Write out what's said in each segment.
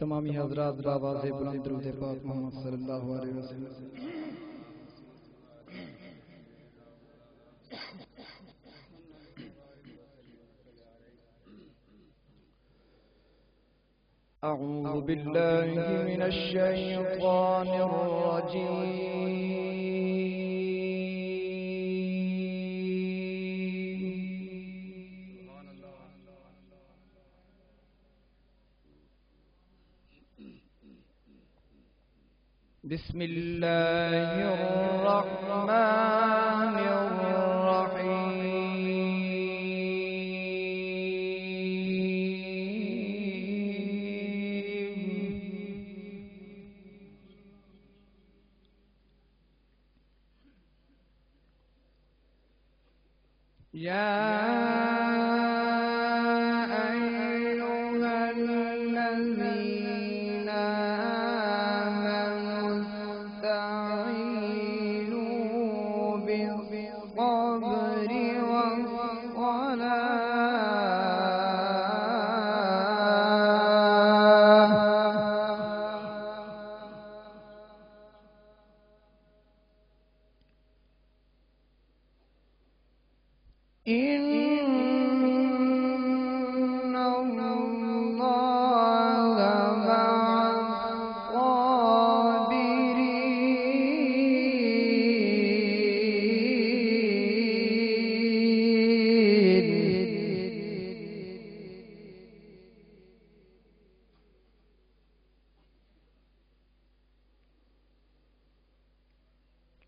तमामी हजरात बावाज़े बुलंद दुरूद पाक मोहम्मद सल्लल्लाहु अलैहि वसल्लम। अऊज़ु बिल्लाहि मिनश शैतानिर रजीम। बिस्मिल्लाहिर रहमानिर रहीम। या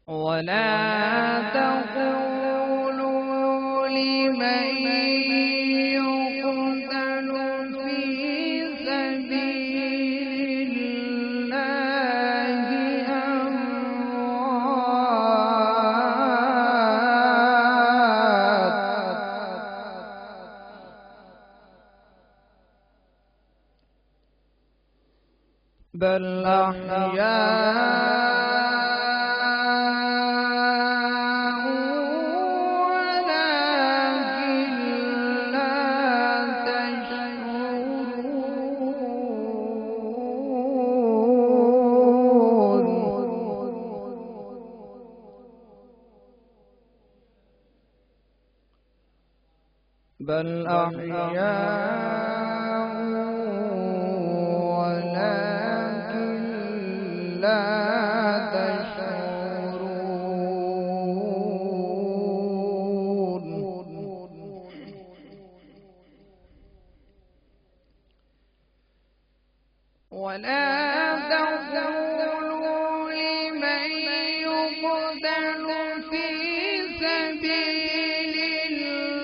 ولا تقولوا لمن يقتل في سبيل الله أموات، بل أحياء بل أحياء ولكن لا تشعرون. ولا تقولوا لمن يقتل في سبيل الله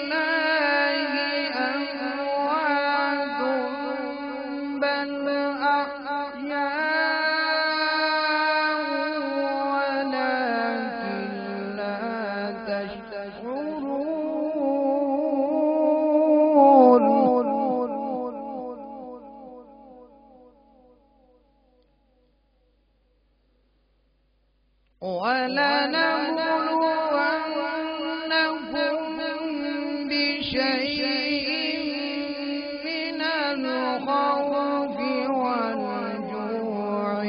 أموات، بل أحياء ولكن لا تشعرون. ولنبلونكم بشيء من الخوف والجوع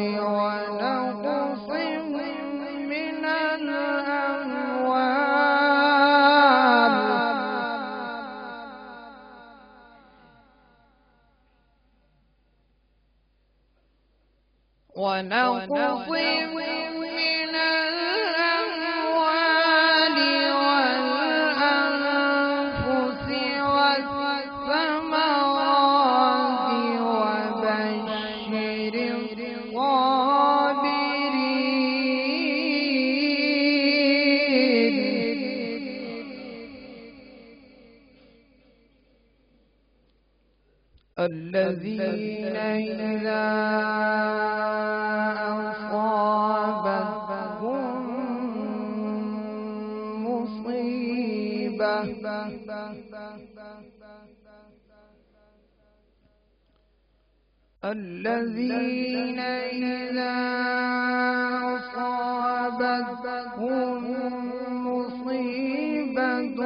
ونقص من الأموال والأنفس والثمرات، وبشر الصابرين الذين إذا أصابتهم مصيبة الذين إذا أصابتهم مصيبة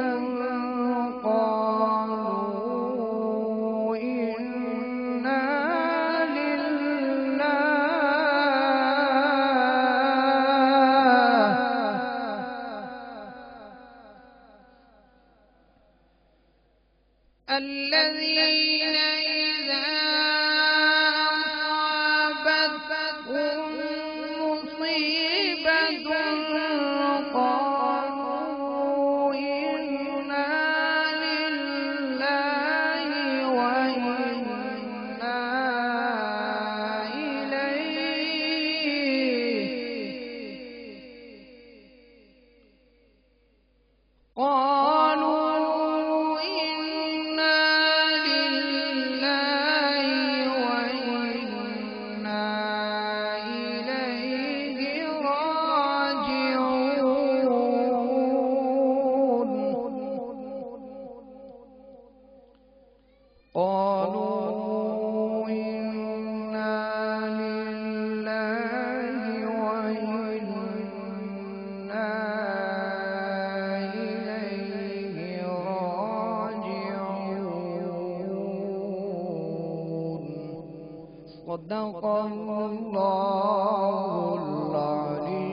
قالوا إنا لله الذين إذا أصابتهم مصيبة قالوا إنا لله وإنا إليه قالوا إنا لله وإنا إليه راجعون. صدق الله العلي